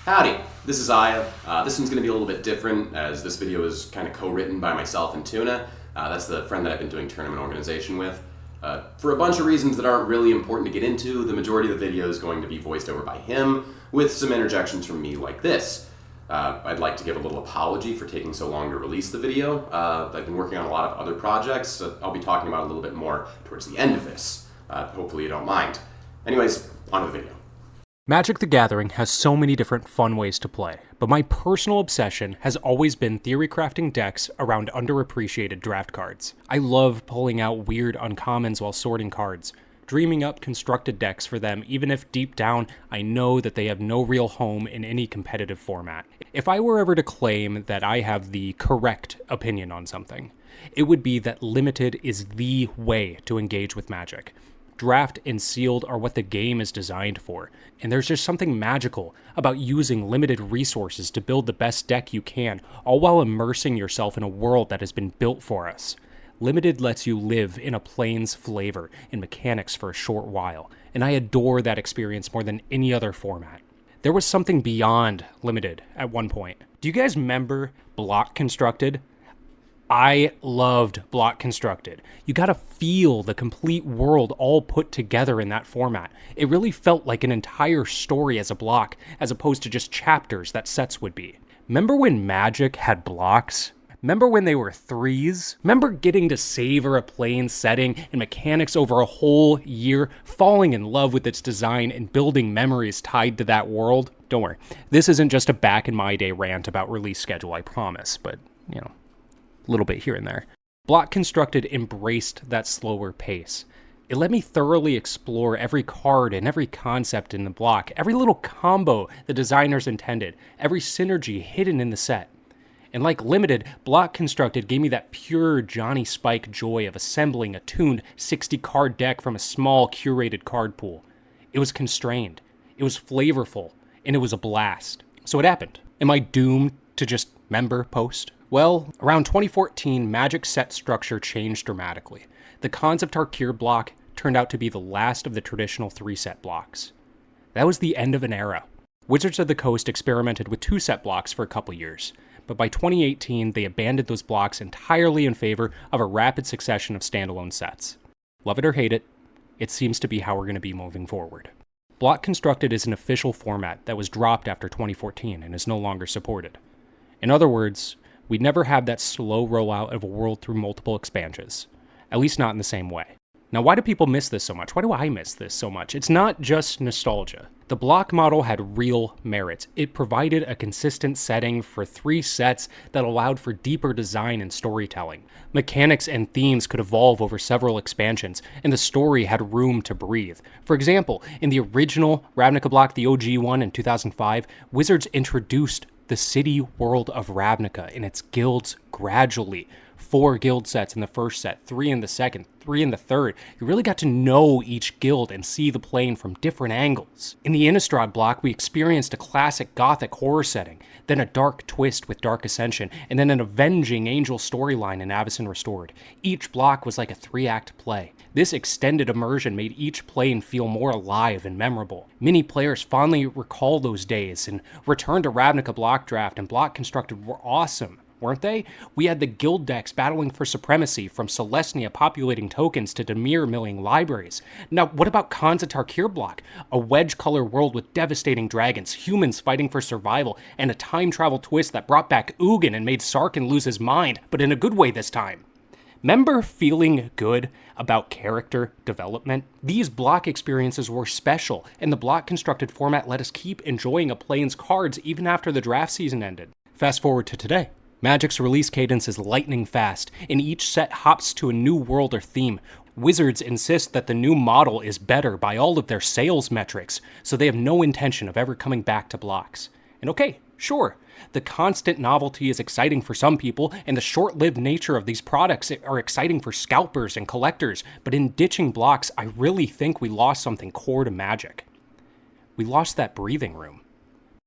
Howdy, this is Aya. This one's going to be a little bit different as this video is kind of co-written by myself and Tuna. That's the friend that I've been doing tournament organization with. For a bunch of reasons that aren't really important to get into, the majority of the video is going to be voiced over by him with some interjections from me like this. I'd like to give a little apology for taking so long to release the video. I've been working on a lot of other projects, so I'll be talking about a little bit more towards the end of this. Hopefully you don't mind. Anyways, on to the video. Magic the Gathering has so many different fun ways to play, but my personal obsession has always been theory crafting decks around underappreciated draft cards. I love pulling out weird uncommons while sorting cards, dreaming up constructed decks for them even if deep down I know that they have no real home in any competitive format. If I were ever to claim that I have the correct opinion on something, it would be that limited is the way to engage with Magic. Draft and sealed are what the game is designed for, and there's just something magical about using limited resources to build the best deck you can, all while immersing yourself in a world that has been built for us. Limited lets you live in a plane's flavor and mechanics for a short while, and I adore that experience more than any other format. There was something beyond limited at one point. Do you guys remember Block Constructed? I loved Block Constructed. You got to feel the complete world all put together in that format. It really felt like an entire story as a block, as opposed to just chapters that sets would be. Remember when Magic had blocks? Remember when they were threes? Remember getting to savor a plain setting and mechanics over a whole year, falling in love with its design and building memories tied to that world? Don't worry, this isn't just a back in my day rant about release schedule, I promise, but, a little bit here and there. Block Constructed embraced that slower pace. It let me thoroughly explore every card and every concept in the block, every little combo the designers intended, every synergy hidden in the set. And like Limited, Block Constructed gave me that pure Johnny Spike joy of assembling a tuned 60-card deck from a small curated card pool. It was constrained, it was flavorful, and it was a blast. So what happened? Am I doomed to just member post? Well, around 2014, Magic's set structure changed dramatically. The Concept Arcure block turned out to be the last of the traditional 3-set blocks. That was the end of an era. Wizards of the Coast experimented with 2-set blocks for a couple years, but by 2018, they abandoned those blocks entirely in favor of a rapid succession of standalone sets. Love it or hate it, it seems to be how we're going to be moving forward. Block Constructed is an official format that was dropped after 2014 and is no longer supported. In other words, we'd never have that slow rollout of a world through multiple expansions, at least not in the same way. Now, why do people miss this so much? Why do I miss this so much? It's not just nostalgia. The block model had real merits. It provided a consistent setting for 3 sets that allowed for deeper design and storytelling. Mechanics and themes could evolve over several expansions, and the story had room to breathe. For example, in the original Ravnica block, the OG one in 2005, Wizards introduced the city world of Ravnica and its guilds gradually. 4 guild sets in the first set, 3 in the second, 3 in the third. You really got to know each guild and see the plane from different angles. In the Innistrad block, we experienced a classic gothic horror setting, then a dark twist with Dark Ascension, and then an avenging angel storyline in Avacyn Restored. Each block was like a 3-act play. This extended immersion made each plane feel more alive and memorable. Many players fondly recall those days, and Return to Ravnica block draft and Block Constructed were awesome, weren't they? We had the guild decks battling for supremacy, from Celestia populating tokens to Dimir milling libraries. Now, what about Concept Arcure block? A wedge-color world with devastating dragons, humans fighting for survival, and a time travel twist that brought back Ugin and made Sarkhan lose his mind, but in a good way this time. Remember feeling good about character development? These block experiences were special, and the Block Constructed format let us keep enjoying a plane's cards even after the draft season ended. Fast forward to today. Magic's release cadence is lightning fast, and each set hops to a new world or theme. Wizards insist that the new model is better by all of their sales metrics, so they have no intention of ever coming back to blocks. And okay, sure, the constant novelty is exciting for some people, and the short-lived nature of these products are exciting for scalpers and collectors, but in ditching blocks, I really think we lost something core to Magic. We lost that breathing room.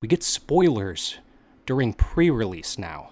We get spoilers during pre-release now.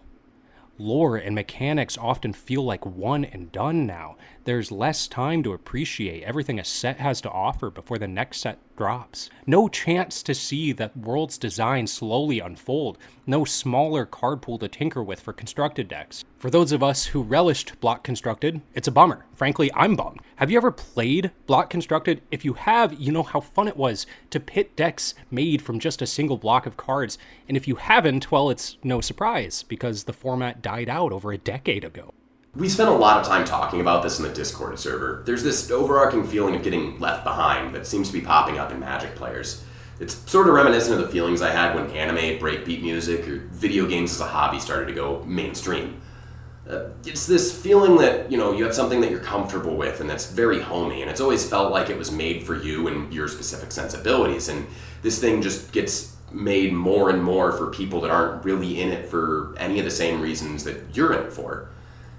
Lore and mechanics often feel like one and done now. There's less time to appreciate everything a set has to offer before the next set drops. No chance to see that world's design slowly unfold. No smaller card pool to tinker with for constructed decks. For those of us who relished block constructed, it's a bummer. Frankly, I'm bummed. Have you ever played block constructed? If you have, you know how fun it was to pit decks made from just a single block of cards. And if you haven't, well, it's no surprise, because the format died out over a decade ago. We spent a lot of time talking about this in the Discord server. There's this overarching feeling of getting left behind that seems to be popping up in Magic players. It's sort of reminiscent of the feelings I had when anime, breakbeat music, or video games as a hobby started to go mainstream. It's this feeling that, you have something that you're comfortable with and that's very homey, and it's always felt like it was made for you and your specific sensibilities, and this thing just gets made more and more for people that aren't really in it for any of the same reasons that you're in it for.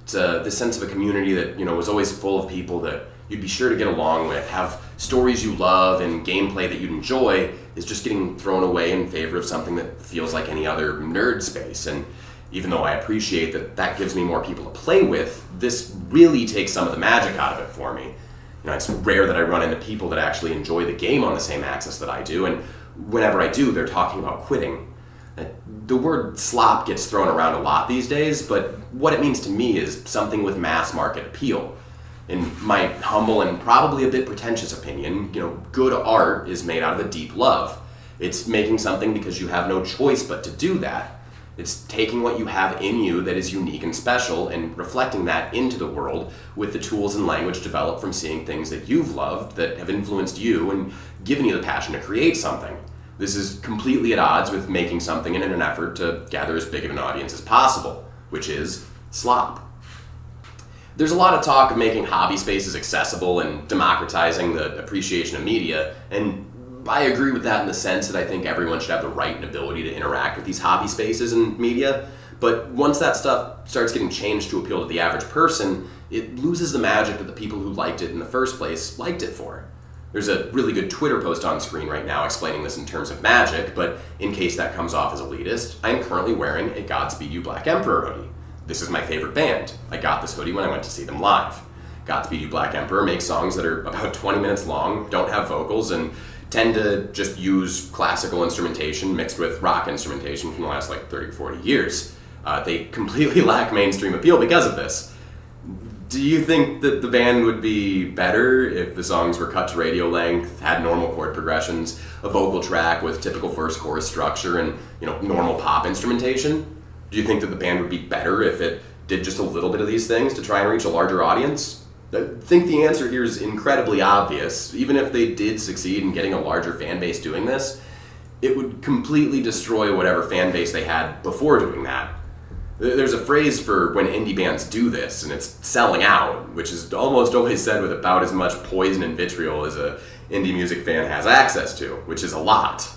It's this sense of a community that, was always full of people that you'd be sure to get along with, have stories you love, and gameplay that you'd enjoy is just getting thrown away in favor of something that feels like any other nerd space. And even though I appreciate that that gives me more people to play with, this really takes some of the magic out of it for me. It's rare that I run into people that actually enjoy the game on the same axis that I do, and whenever I do, they're talking about quitting. The word slop gets thrown around a lot these days, but what it means to me is something with mass market appeal. In my humble and probably a bit pretentious opinion, good art is made out of a deep love. It's making something because you have no choice but to do that. It's taking what you have in you that is unique and special and reflecting that into the world with the tools and language developed from seeing things that you've loved that have influenced you and given you the passion to create something. This is completely at odds with making something in an effort to gather as big of an audience as possible, which is slop. There's a lot of talk of making hobby spaces accessible and democratizing the appreciation of media, and I agree with that in the sense that I think everyone should have the right and ability to interact with these hobby spaces and media, but once that stuff starts getting changed to appeal to the average person, it loses the magic that the people who liked it in the first place liked it for. There's a really good Twitter post on screen right now explaining this in terms of Magic, but in case that comes off as elitist, I am currently wearing a Godspeed You Black Emperor hoodie. This is my favorite band. I got this hoodie when I went to see them live. Godspeed You Black Emperor makes songs that are about 20 minutes long, don't have vocals, and tend to just use classical instrumentation mixed with rock instrumentation from the last 30 or 40 years. They completely lack mainstream appeal because of this. Do you think that the band would be better if the songs were cut to radio length, had normal chord progressions, a vocal track with typical verse-chorus structure, and normal pop instrumentation? Do you think that the band would be better if it did just a little bit of these things to try and reach a larger audience? I think the answer here is incredibly obvious. Even if they did succeed in getting a larger fan base doing this, it would completely destroy whatever fan base they had before doing that. There's a phrase for when indie bands do this, and it's selling out, which is almost always said with about as much poison and vitriol as a indie music fan has access to, which is a lot.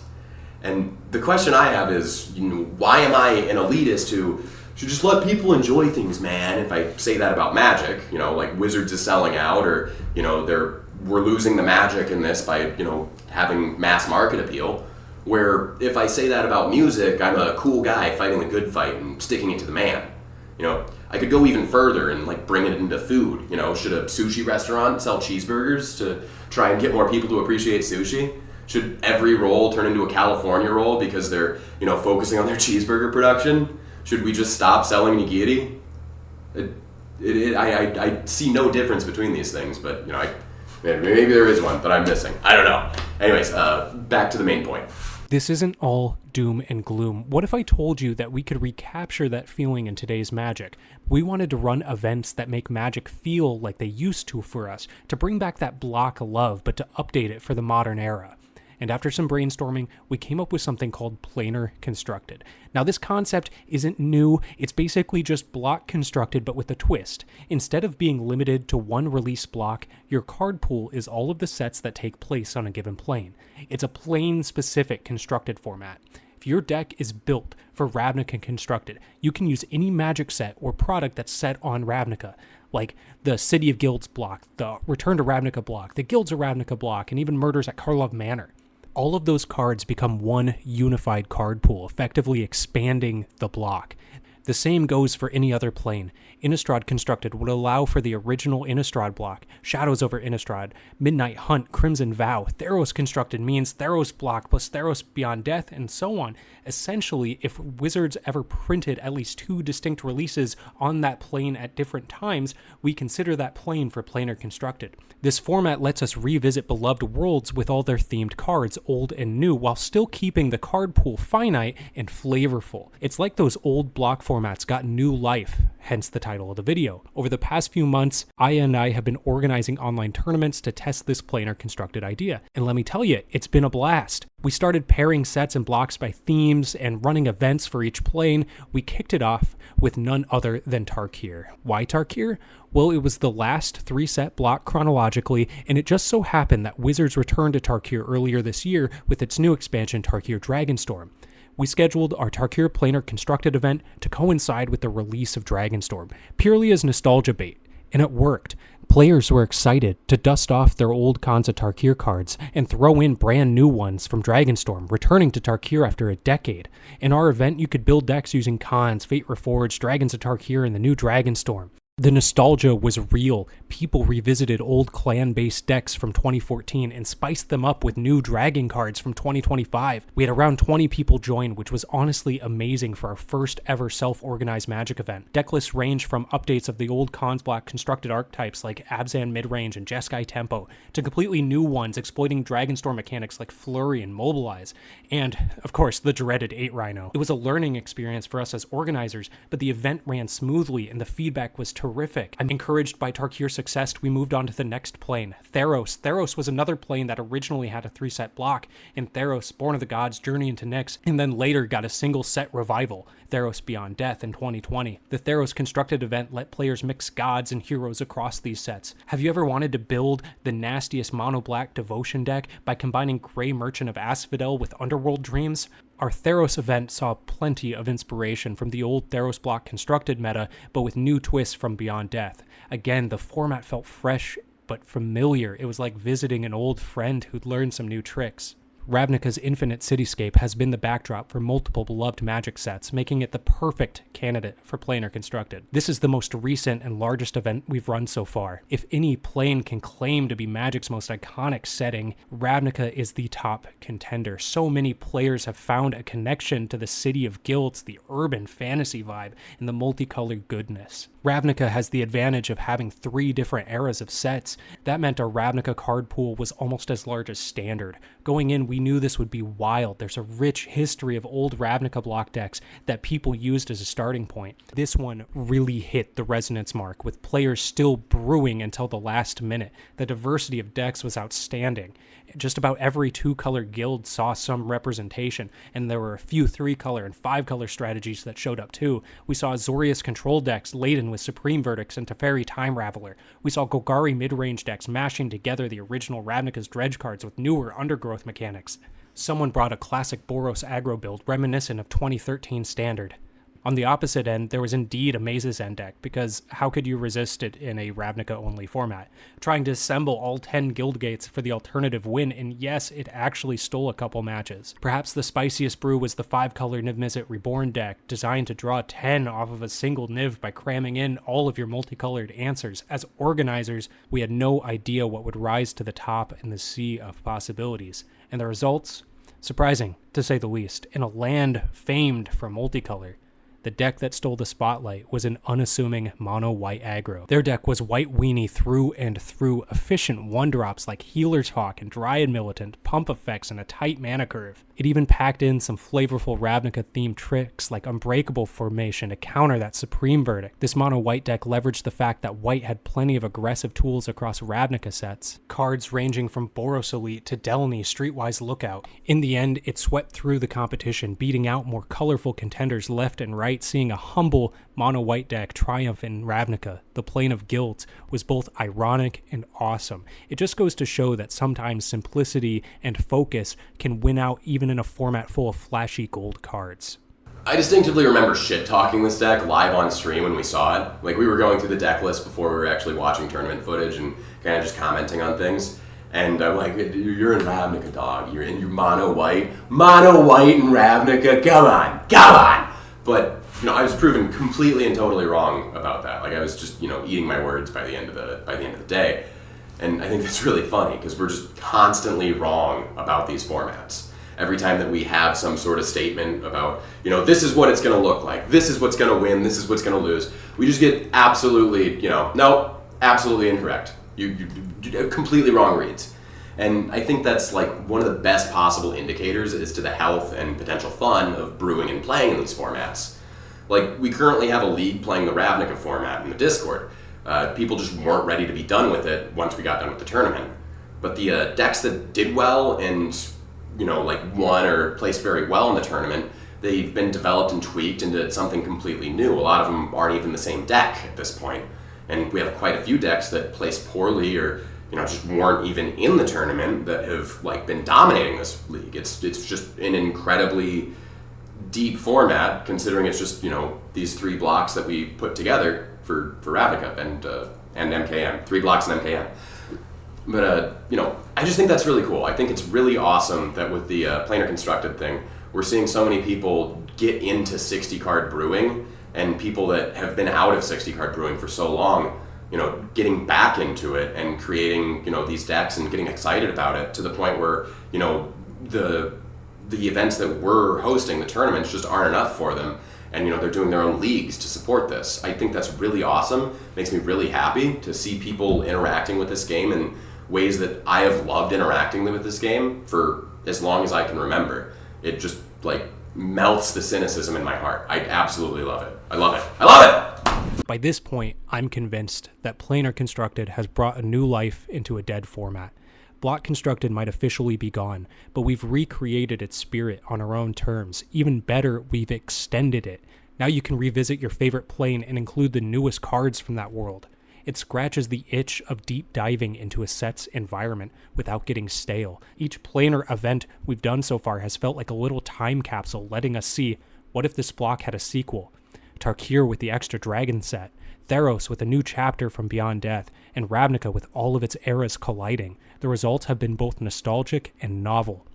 And the question I have is, why am I an elitist who should just let people enjoy things, man? If I say that about Magic, like Wizards is selling out, or we're losing the magic in this by having mass market appeal. Where if I say that about music, I'm a cool guy fighting the good fight and sticking it to the man. I could go even further and bring it into food. Should a sushi restaurant sell cheeseburgers to try and get more people to appreciate sushi? Should every roll turn into a California roll because they're focusing on their cheeseburger production? Should we just stop selling nigiri? I see no difference between these things, but maybe there is one that I'm missing. I don't know. Anyways, back to the main point. This isn't all doom and gloom. What if I told you that we could recapture that feeling in today's Magic? We wanted to run events that make Magic feel like they used to for us, to bring back that block of love, but to update it for the modern era. And after some brainstorming, we came up with something called Planar Constructed. Now, this concept isn't new. It's basically just block constructed, but with a twist. Instead of being limited to one release block, your card pool is all of the sets that take place on a given plane. It's a plane-specific constructed format. If your deck is built for Ravnica Constructed, you can use any Magic set or product that's set on Ravnica, like the City of Guilds block, the Return to Ravnica block, the Guilds of Ravnica block, and even Murders at Karlov Manor. All of those cards become one unified card pool, effectively expanding the block. The same goes for any other plane. Innistrad Constructed would allow for the original Innistrad block, Shadows over Innistrad, Midnight Hunt, Crimson Vow. Theros Constructed means Theros block plus Theros Beyond Death, and so on. Essentially, if Wizards ever printed at least 2 distinct releases on that plane at different times, we consider that plane for Planar Constructed. This format lets us revisit beloved worlds with all their themed cards, old and new, while still keeping the card pool finite and flavorful. It's like those old block formats got new life, hence the title of the video. Over the past few months, I have been organizing online tournaments to test this Planar Constructed idea. And let me tell you, it's been a blast. We started pairing sets and blocks by themes and running events for each plane. We kicked it off with none other than Tarkir. Why Tarkir? Well, it was the last 3-set block chronologically, and it just so happened that Wizards returned to Tarkir earlier this year with its new expansion, Tarkir Dragonstorm. We scheduled our Tarkir Planar Constructed event to coincide with the release of Dragonstorm, purely as nostalgia bait, and it worked. Players were excited to dust off their old Khans of Tarkir cards and throw in brand new ones from Dragonstorm, returning to Tarkir after a decade. In our event, you could build decks using Khans, Fate Reforged, Dragons of Tarkir, and the new Dragonstorm. The nostalgia was real. People revisited old clan-based decks from 2014 and spiced them up with new dragon cards from 2025. We had around 20 people join, which was honestly amazing for our first ever self-organized Magic event. Deck lists range from updates of the old Khans block constructed archetypes like Abzan Midrange and Jeskai Tempo, to completely new ones exploiting Dragonstorm mechanics like Flurry and Mobilize, and, of course, the dreaded 8 Rhino. It was a learning experience for us as organizers, but the event ran smoothly and the feedback was terrific. I'm encouraged by Tarkir's success. We moved on to the next plane, Theros. Theros was another plane that originally had a 3-set block in Theros, Born of the Gods, Journey into Nyx, and then later got a single set revival, Theros Beyond Death, in 2020. The Theros Constructed event let players mix gods and heroes across these sets. Have you ever wanted to build the nastiest mono-black devotion deck by combining Grey Merchant of Asphodel with Underworld Dreams? Our Theros event saw plenty of inspiration from the old Theros block constructed meta, but with new twists from Beyond Death. Again, the format felt fresh but familiar. It was like visiting an old friend who'd learned some new tricks. Ravnica's Infinite Cityscape has been the backdrop for multiple beloved Magic sets, making it the perfect candidate for Planar Constructed. This is the most recent and largest event we've run so far. If any plane can claim to be Magic's most iconic setting, Ravnica is the top contender. So many players have found a connection to the City of Guilds, the urban fantasy vibe, and the multicolored goodness. Ravnica has the advantage of having 3 different eras of sets. That meant our Ravnica card pool was almost as large as Standard. Going in, we knew this would be wild. There's a rich history of old Ravnica block decks that people used as a starting point. This one really hit the resonance mark, with players still brewing until the last minute. The diversity of decks was outstanding. Just about every 2-color guild saw some representation, and there were a few 3-color and 5-color strategies that showed up too. We saw Azorius control decks laden with Supreme Verdicts and Teferi Time Raveler. We saw Golgari mid-range decks mashing together the original Ravnica's Dredge cards with newer Undergrowth mechanics. Someone brought a classic Boros aggro build reminiscent of 2013 Standard. On the opposite end, there was indeed a Maze's End deck, because how could you resist it in a Ravnica-only format? Trying to assemble all 10 guild gates for the alternative win, and yes, it actually stole a couple matches. Perhaps the spiciest brew was the 5-color Niv Mizzet Reborn deck, designed to draw 10 off of a single Niv by cramming in all of your multicolored answers. As organizers, we had no idea what would rise to the top in the sea of possibilities. And the results? Surprising, to say the least. In a land famed for multicolor, the deck that stole the spotlight was an unassuming mono-white aggro. Their deck was white weenie through and through, efficient 1-drops like Healer's Hawk and Dryad Militant, pump effects, and a tight mana curve. It even packed in some flavorful Ravnica-themed tricks like Unbreakable Formation to counter that Supreme Verdict. This mono-white deck leveraged the fact that white had plenty of aggressive tools across Ravnica sets, cards ranging from Boros Elite to Delny Streetwise Lookout. In the end, it swept through the competition, beating out more colorful contenders left and right, seeing a humble mono-white deck triumph in Ravnica. The Plane of Guilt was both ironic and awesome. It just goes to show that sometimes simplicity and focus can win out even in a format full of flashy gold cards. I distinctively remember shit-talking this deck live on stream when we saw it. Like, we were going through the deck list before we were actually watching tournament footage and kind of just commenting on things. And I'm like, you're in Ravnica, dog. You're in your mono-white. Mono-white in Ravnica. Come on. But I was proven completely and totally wrong about that. Like I was just, eating my words by the end of the day. And I think that's really funny because we're just constantly wrong about these formats. Every time that we have some sort of statement about, this is what it's going to look like, this is what's going to win, this is what's going to lose, we just get absolutely, nope, absolutely incorrect. You completely wrong reads. And I think that's like one of the best possible indicators as to the health and potential fun of brewing and playing in these formats. Like we currently have a league playing the Ravnica format in the Discord. People just weren't ready to be done with it once we got done with the tournament. But the decks that did well and won or placed very well in the tournament, they've been developed and tweaked into something completely new. A lot of them aren't even the same deck at this point. And we have quite a few decks that placed poorly or just weren't even in the tournament that have been dominating this league. It's just an incredibly deep format considering it's just these 3 blocks that we put together for Ravnica and MKM, 3 blocks and MKM. But I just think that's really cool. I think it's really awesome that with the planar constructed thing, we're seeing so many people get into 60 card brewing, and people that have been out of 60 card brewing for so long, getting back into it and creating, these decks and getting excited about it to the point where, the events that we're hosting, the tournaments, just aren't enough for them. And, they're doing their own leagues to support this. I think that's really awesome. Makes me really happy to see people interacting with this game in ways that I have loved interacting with this game for as long as I can remember. It just, melts the cynicism in my heart. I absolutely love it. I love it. I love it! By this point, I'm convinced that Planar Constructed has brought a new life into a dead format. Block Constructed might officially be gone, but we've recreated its spirit on our own terms. Even better, we've extended it. Now you can revisit your favorite plane and include the newest cards from that world. It scratches the itch of deep diving into a set's environment without getting stale. Each planar event we've done so far has felt like a little time capsule letting us see, what if this block had a sequel? Tarkir with the extra dragon set, Theros with a new chapter from Beyond Death, and Ravnica with all of its eras colliding. The results have been both nostalgic and novel.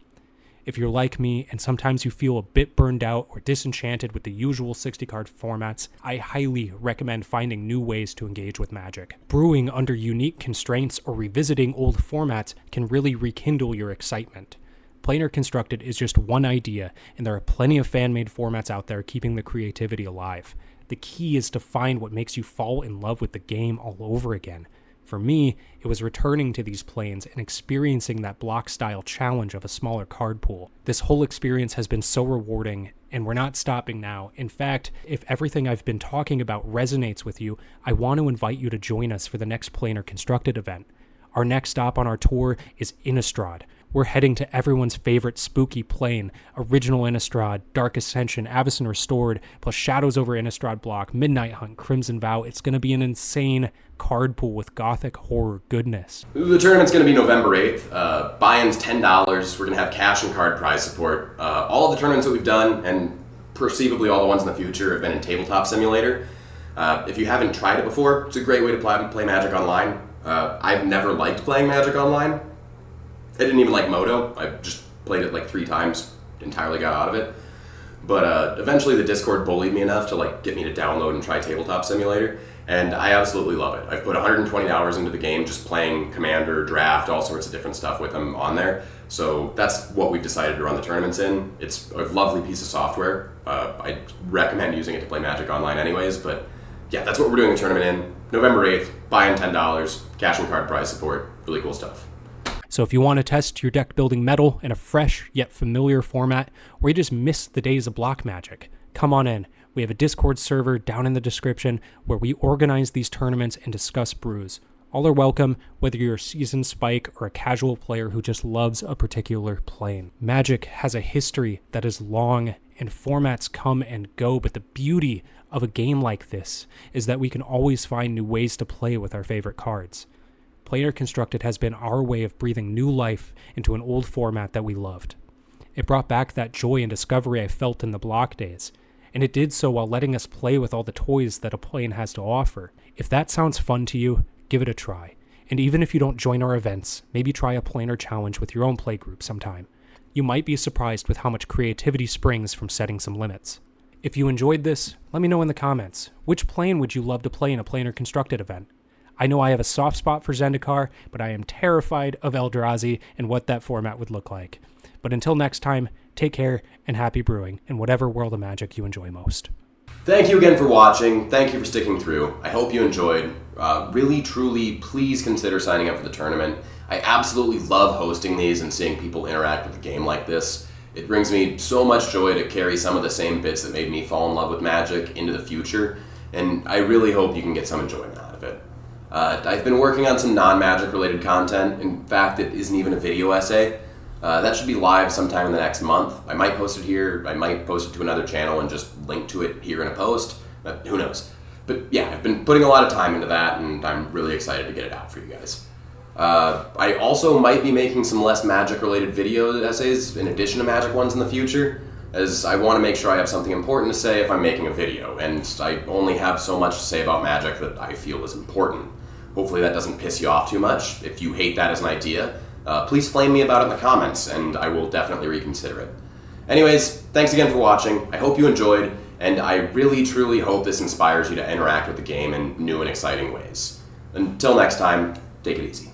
If you're like me and sometimes you feel a bit burned out or disenchanted with the usual 60-card formats, I highly recommend finding new ways to engage with Magic. Brewing under unique constraints or revisiting old formats can really rekindle your excitement. Planar Constructed is just one idea, and there are plenty of fan-made formats out there keeping the creativity alive. The key is to find what makes you fall in love with the game all over again. For me, it was returning to these planes and experiencing that block-style challenge of a smaller card pool. This whole experience has been so rewarding, and we're not stopping now. In fact, if everything I've been talking about resonates with you, I want to invite you to join us for the next Planar Constructed event. Our next stop on our tour is Innistrad. We're heading to everyone's favorite spooky plane, Original Innistrad, Dark Ascension, Avacyn Restored, plus Shadows over Innistrad block, Midnight Hunt, Crimson Vow. It's going to be an insane card pool with gothic horror goodness. The tournament's going to be November 8th. Buy-in's $10. We're going to have cash and card prize support. All of the tournaments that we've done, and perceivably all the ones in the future, have been in Tabletop Simulator. If you haven't tried it before, it's a great way to play Magic Online. I've never liked playing Magic Online. I didn't even like Moto. I just played it 3 times, entirely got out of it. But eventually the Discord bullied me enough to get me to download and try Tabletop Simulator, and I absolutely love it. I've put 120 hours into the game just playing Commander, Draft, all sorts of different stuff with them on there. So that's what we've decided to run the tournaments in. It's a lovely piece of software. I recommend using it to play Magic Online anyways, but yeah, that's what we're doing the tournament in. November 8th, buy-in $10, cash and card prize support, really cool stuff. So if you want to test your deck building mettle in a fresh yet familiar format, or you just miss the days of block Magic, come on in. We have a Discord server down in the description where we organize these tournaments and discuss brews. All are welcome, whether you're a seasoned spike or a casual player who just loves a particular plane. Magic has a history that is long, and formats come and go, but the beauty of a game like this is that we can always find new ways to play with our favorite cards. Planar Constructed has been our way of breathing new life into an old format that we loved. It brought back that joy and discovery I felt in the block days, and it did so while letting us play with all the toys that a plane has to offer. If that sounds fun to you, give it a try. And even if you don't join our events, maybe try a planar challenge with your own playgroup sometime. You might be surprised with how much creativity springs from setting some limits. If you enjoyed this, let me know in the comments. Which plane would you love to play in a planar constructed event? I know I have a soft spot for Zendikar, but I am terrified of Eldrazi and what that format would look like. But until next time, take care and happy brewing in whatever world of Magic you enjoy most. Thank you again for watching. Thank you for sticking through. I hope you enjoyed. Really, truly, please consider signing up for the tournament. I absolutely love hosting these and seeing people interact with the game like this. It brings me so much joy to carry some of the same bits that made me fall in love with Magic into the future, and I really hope you can get some enjoyment out of it. I've been working on some non-Magic related content. In fact, it isn't even a video essay. That should be live sometime in the next month. I might post it here, I might post it to another channel and just link to it here in a post. Who knows? But yeah, I've been putting a lot of time into that, and I'm really excited to get it out for you guys. I also might be making some less Magic-related video essays in addition to Magic ones in the future, as I want to make sure I have something important to say if I'm making a video, and I only have so much to say about Magic that I feel is important. Hopefully that doesn't piss you off too much. If you hate that as an idea, please flame me about it in the comments, and I will definitely reconsider it. Anyways, thanks again for watching. I hope you enjoyed, and I really, truly hope this inspires you to interact with the game in new and exciting ways. Until next time, take it easy.